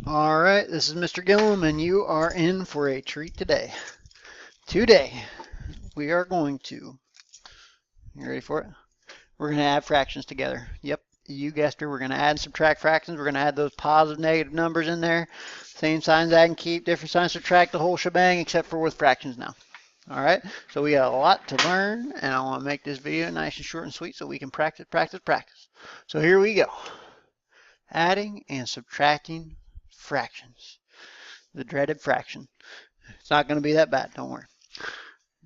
All right, this is Mr. Gillum, and you are in for a treat today. Today, we are going to, you ready for it? We're going to add fractions together. Yep, you guessed it. We're going to add and subtract fractions. We're going to add those positive, negative numbers in there. Same signs add and keep, different signs subtract, the whole shebang, except for with fractions now. All right, so we got a lot to learn, and I want to make this video nice and short and sweet so we can practice, practice, practice. So here we go. Adding and subtracting fractions. The dreaded fraction. It's not going to be that bad, don't worry.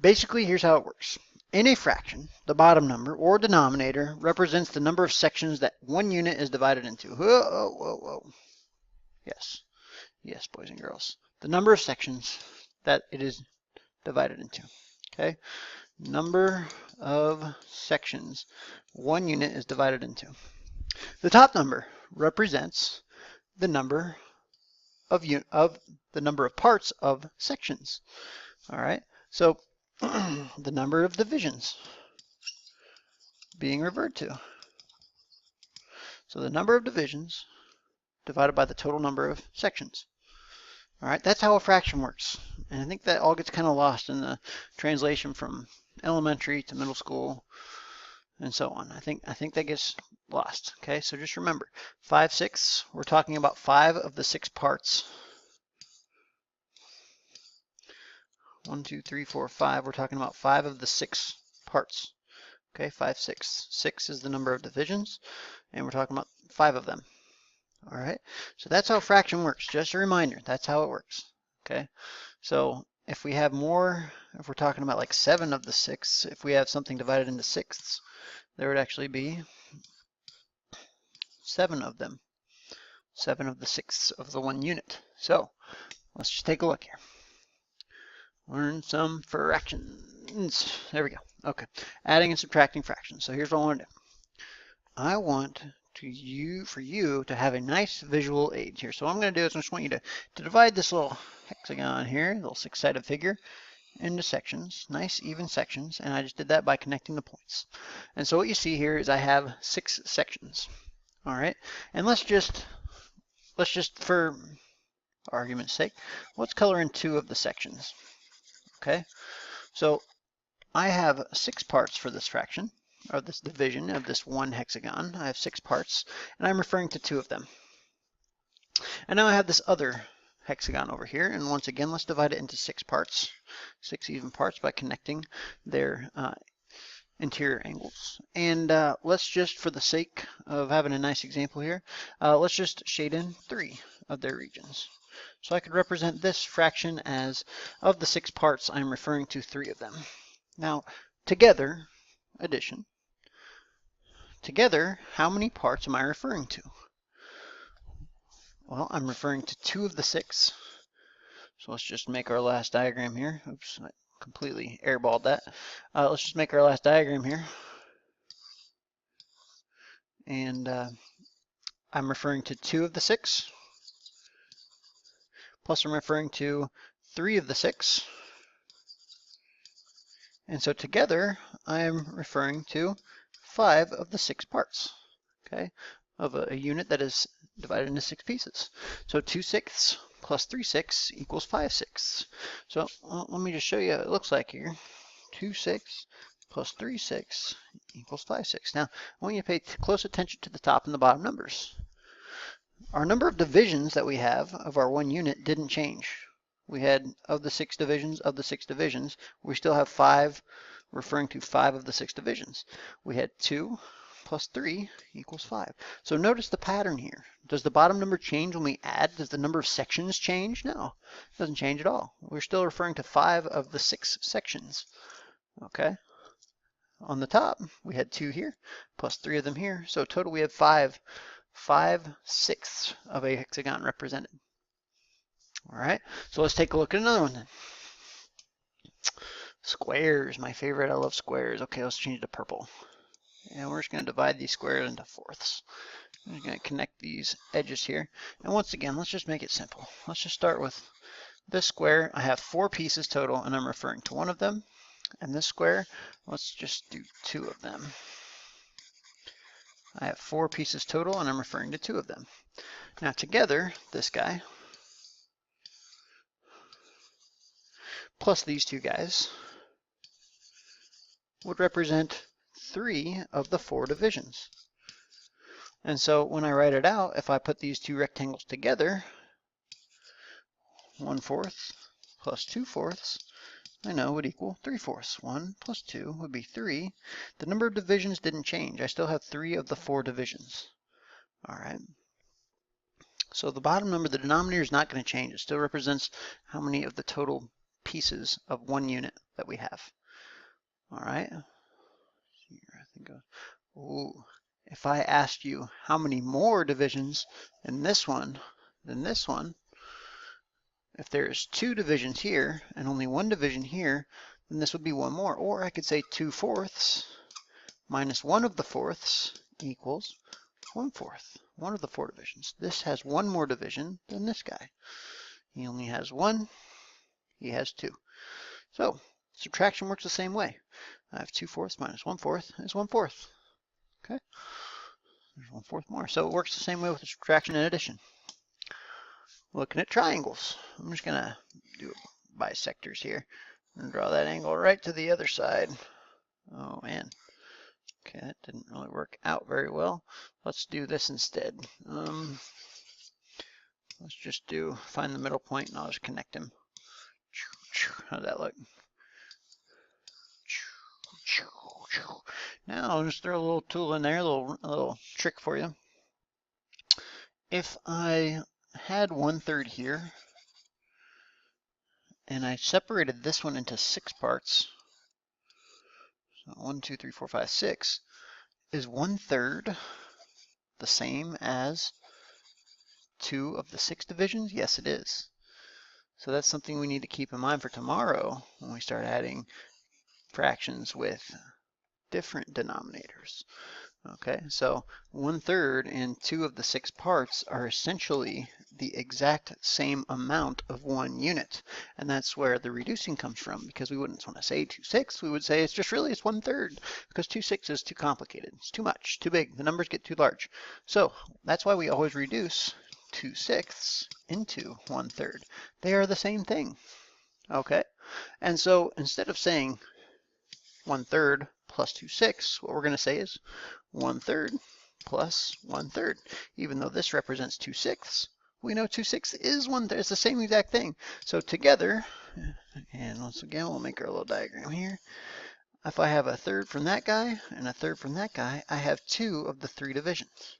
Basically, here's how it works. In a fraction, the bottom number, or denominator, represents the number of sections that one unit is divided into. Whoa, whoa, whoa. Yes. Yes, boys and girls. The number of sections that it is divided into. Okay? Number of sections one unit is divided into. The top number represents the number of the number of parts of sections. All right, so the number of divisions being referred to. So the number of divisions divided by the total number of sections. All right, that's how a fraction works. And I think that all gets kind of lost in the translation from elementary to middle school and so on. I think that gets lost. Okay, so just remember, 5/6, we're talking about 5 of the 6 parts. 1, 2, 3, 4, 5. We're talking about 5 of the 6 parts. Okay, 5, 6. 6 is the number of divisions, and we're talking about 5 of them. All right, so that's how fraction works. Just a reminder, that's how it works. Okay, so if we have more, if we're talking about like 7 of the 6, if we have something divided into sixths, there would actually be 7 of them. 7 of the sixths of the one unit. So let's just take a look here. Learn some fractions. There we go. Okay, adding and subtracting fractions. So here's what I want to do. I want for you to have a nice visual aid here. So what I'm going to do is I just want you to divide this little hexagon here, little 6-sided figure, into sections, nice even sections, and I just did that by connecting the points. And so what you see here is I have 6 sections. All right, and let's just for argument's sake, let's color in 2 of the sections. Okay, so I have 6 parts for this fraction, or this division of this one hexagon. I have 6 parts, and I'm referring to 2 of them. And now I have this other hexagon over here, and once again, let's divide it into 6 parts, 6 even parts by connecting their interior angles. And let's just, for the sake of having a nice example here, let's just shade in 3 of their regions. So I could represent this fraction as, of the 6 parts, I'm referring to 3 of them. Now, together, addition, together, how many parts am I referring to? Well, I'm referring to 2 of the 6. So let's just make our last diagram here. Oops, I completely airballed that. Let's just make our last diagram here. And I'm referring to 2 of the 6. Plus I'm referring to 3 of the 6. And so together, I'm referring to 5 of the 6 parts, okay, of a unit that is divided into 6 pieces. So 2/6 plus 3/6 equals 5/6. So let me just show you what it looks like here. 2/6 plus 3/6 equals 5/6. Now, I want you to pay close attention to the top and the bottom numbers. Our number of divisions that we have of our one unit didn't change. We had of the 6 divisions, we still have 5, referring to 5 of the 6 divisions. We had 2 plus 3 equals 5. So notice the pattern here. Does the bottom number change when we add? Does the number of sections change? No, it doesn't change at all. We're still referring to 5 of the 6 sections. Okay. On the top, we had 2 here, plus 3 of them here. So total we have 5/6 of a hexagon represented. All right, so let's take a look at another one then. Squares, my favorite. I love squares. Okay, let's change it to purple. And we're just going to divide these squares into fourths. I'm going to connect these edges here. And once again, let's just make it simple. Let's just start with this square. I have 4 pieces total, and I'm referring to 1 of them. And this square, let's just do 2 of them. I have 4 pieces total, and I'm referring to 2 of them. Now together, this guy plus these two guys would represent 3 of the 4 divisions. And so when I write it out, if I put these two rectangles together, 1/4 plus 2/4, I know would equal 3/4. 1 plus 2 would be 3. The number of divisions didn't change. I still have 3 of the 4 divisions. All right. So the bottom number, the denominator, is not going to change. It still represents how many of the total pieces of one unit that we have. All right. Here, I think. Ooh. If I asked you how many more divisions in this one than this one, if there's 2 divisions here and only 1 division here, then this would be 1 more. Or I could say 2/4 minus 1 of the fourths equals 1/4, 1 of the 4 divisions. This has 1 more division than this guy. He only has 1, he has 2. So subtraction works the same way. I have 2/4 minus 1/4 is 1/4. Okay, there's 1/4 more. So it works the same way with subtraction and addition. Looking at triangles, I'm just gonna do bisectors here and draw that angle right to the other side. Oh man, okay, that didn't really work out very well. Let's do this instead. Let's just find the middle point and I'll just connect them. How's that look? Now I'll just throw a little tool in there, a little trick for you. If I had 1/3 here and I separated this one into 6 parts, so 1, 2, 3, 4, 5, 6, is 1/3 the same as 2 of the 6 divisions? Yes, it is. So that's something we need to keep in mind for tomorrow when we start adding fractions with different denominators. Okay, so 1/3 and 2 of the 6 parts are essentially the exact same amount of one unit. And that's where the reducing comes from, because we wouldn't want to say 2/6. We would say it's 1/3, because 2/6 is too complicated. It's too much, too big. The numbers get too large. So that's why we always reduce 2/6 into 1/3. They are the same thing. Okay, and so instead of saying 1/3 plus 2/6, what we're going to say is 1/3 plus 1/3. Even though this represents 2/6, we know 2/6 is 1/3. It's the same exact thing. So together, and once again, we'll make our little diagram here. If I have 1/3 from that guy and 1/3 from that guy, I have 2 of the 3 divisions.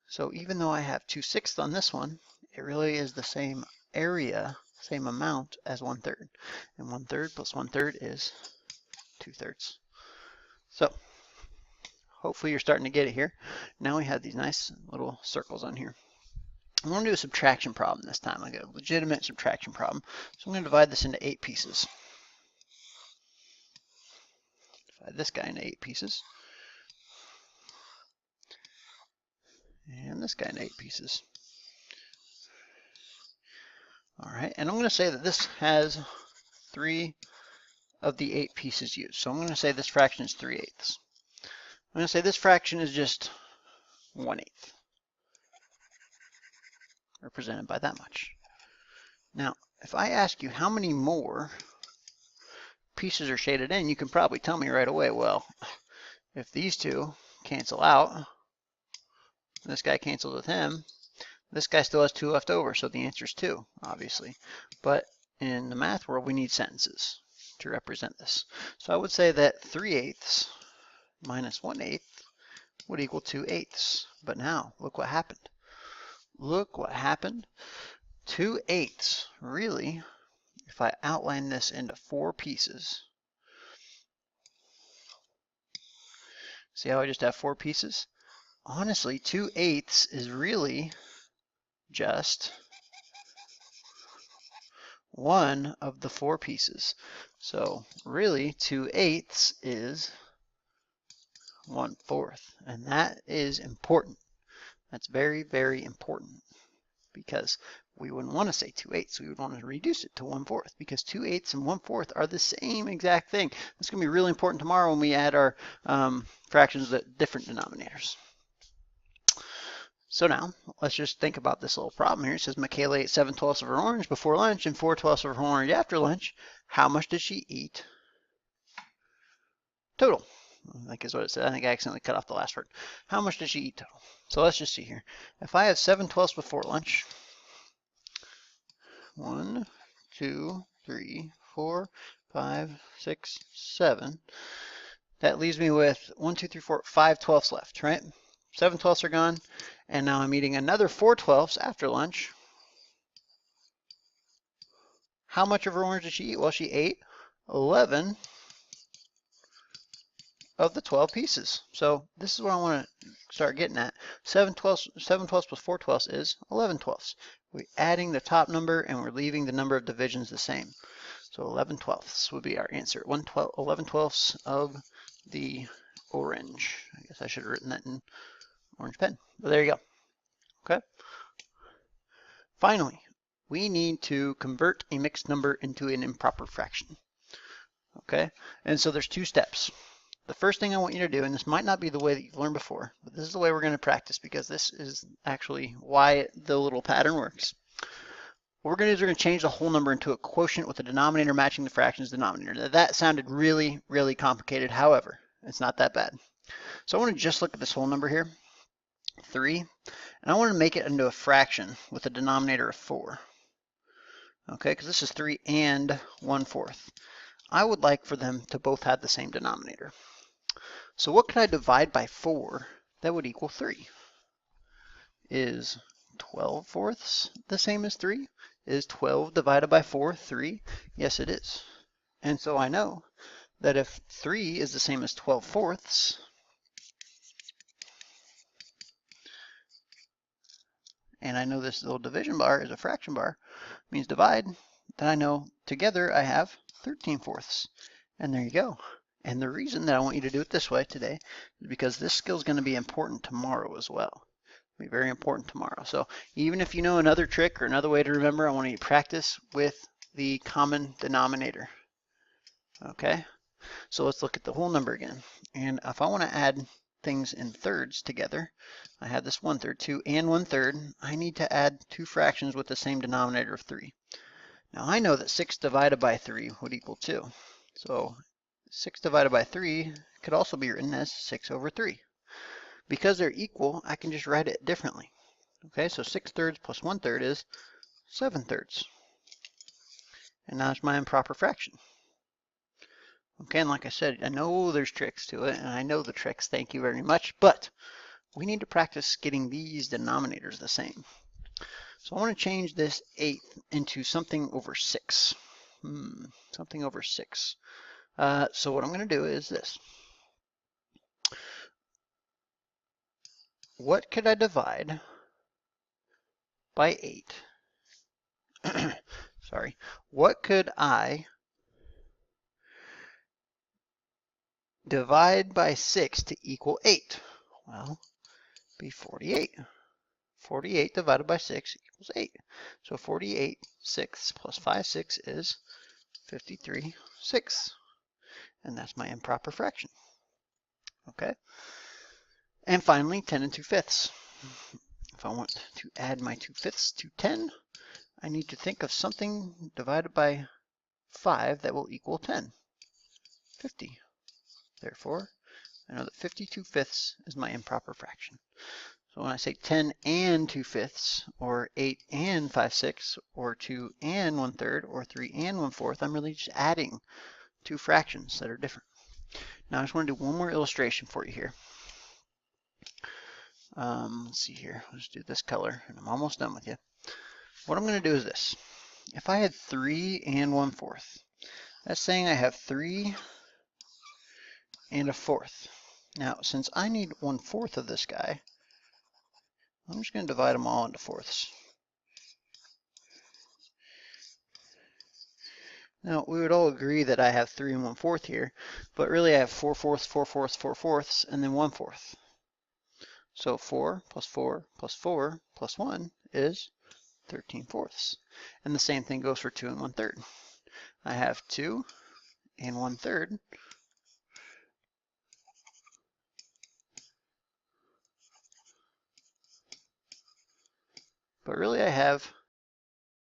So even though I have 2/6 on this one, it really is the same area, same amount as 1/3. And 1/3 plus 1/3 is 2/3. So hopefully you're starting to get it here. Now we have these nice little circles on here. I'm going to do a subtraction problem this time, like a legitimate subtraction problem. So I'm going to divide this into 8 pieces. Divide this guy into 8 pieces. And this guy into 8 pieces. All right, and I'm going to say that this has 3 of the 8 pieces used. So I'm going to say this fraction is 3/8. I'm going to say this fraction is just 1/8, represented by that much. Now, if I ask you how many more pieces are shaded in, you can probably tell me right away, well, if these two cancel out, this guy cancels with him, this guy still has 2 left over, so the answer is 2, obviously. But in the math world, we need sentences to represent this. So I would say that 3/8 minus 1/8 would equal 2/8. But now, look what happened. Look what happened. 2/8, really, if I outline this into 4 pieces, see how I just have 4 pieces? Honestly, 2/8 is really just 1 of the 4 pieces. So really, 2/8 is 1/4, and that is important. That's very, very important, because we wouldn't want to say 2/8. We would want to reduce it to 1/4, because 2/8 and 1/4 are the same exact thing. It's going to be really important tomorrow when we add our fractions at different denominators. So now, let's just think about this little problem here. It says Michaela ate 7/12 of her orange before lunch and 4/12 of her orange after lunch. How much did she eat total? I think is what it said. I think I accidentally cut off the last word. How much did she eat total? So let's just see here. If I have 7/12 before lunch, 1, 2, 3, 4, 5, 6, 7. That leaves me with 1, 2, 3, 4, 5 12ths left, right? 7 12ths are gone, and now I'm eating another 4 12ths after lunch. How much of her orange did she eat? Well, she ate 11 of the 12 pieces. So this is what I want to start getting at. 7 12ths plus 4 12ths is 11 12ths. We're adding the top number and we're leaving the number of divisions the same. So 11 12ths would be our answer. 11 12ths of the orange. I guess I should have written that in orange pen, but there you go. Okay. Finally, we need to convert a mixed number into an improper fraction. Okay, and so there's two steps. The first thing I want you to do, and this might not be the way that you've learned before, but this is the way we're going to practice because this is actually why the little pattern works. What we're going to do is we're going to change the whole number into a quotient with the denominator matching the fraction's denominator. Now, that sounded really, really complicated. However, it's not that bad. So I want to just look at this whole number here, 3, and I want to make it into a fraction with a denominator of 4. Okay, because this is 3 and 1/4. I would like for them to both have the same denominator. So what could I divide by 4 that would equal 3? Is 12 fourths the same as 3? Is 12 divided by 4 3? Yes, it is. And so I know that if 3 is the same as 12 fourths, and I know this little division bar is a fraction bar, means divide, then I know together I have 13 fourths. And there you go. And the reason that I want you to do it this way today is because this skill is going to be important tomorrow as well. It'll be very important tomorrow. So even if you know another trick or another way to remember, I want you to practice with the common denominator. Okay, so let's look at the whole number again. And if I want to add things in thirds together, I have this 1/3, 2 and 1/3. I need to add two fractions with the same denominator of 3. Now I know that 6 divided by 3 would equal 2. So 6 divided by 3 could also be written as 6/3. Because they're equal, I can just write it differently. Okay, so 6/3 plus 1/3 is 7/3. And now it's my improper fraction. Okay, and like I said, I know there's tricks to it, and I know the tricks, thank you very much, but we need to practice getting these denominators the same. So I want to change this 1/8 into something over 6. Something over 6. So what I'm going to do is this. What could I divide by 8? Sorry. What could I divide by 6 to equal 8? Well, be 48. 48 divided by 6 equals 8. So 48 sixths plus 5 6 is 53 sixths. And that's my improper fraction. Okay. And finally, 10 and 2/5. If I want to add my 2/5 to 10, I need to think of something divided by 5 that will equal 10. 50. Therefore, I know that 52/5 is my improper fraction. So when I say 10 and 2/5, or 8 and 5/6, or 2 and 1/3, or 3 and 1/4, I'm really just adding two fractions that are different. Now I just want to do one more illustration for you here. Let's see here. Let's do this color, and I'm almost done with you. What I'm going to do is this. If I had 3 and 1/4, that's saying I have 3 and 1/4. Now, since I need 1/4 of this guy, I'm just going to divide them all into fourths. Now, we would all agree that I have 3 and 1/4 here, but really I have 4/4, 4/4, 4/4, and then 1/4. So 4 plus 4 plus 4 plus 1 is 13/4. And the same thing goes for 2 and 1/3. I have 2 and 1/3. But really I have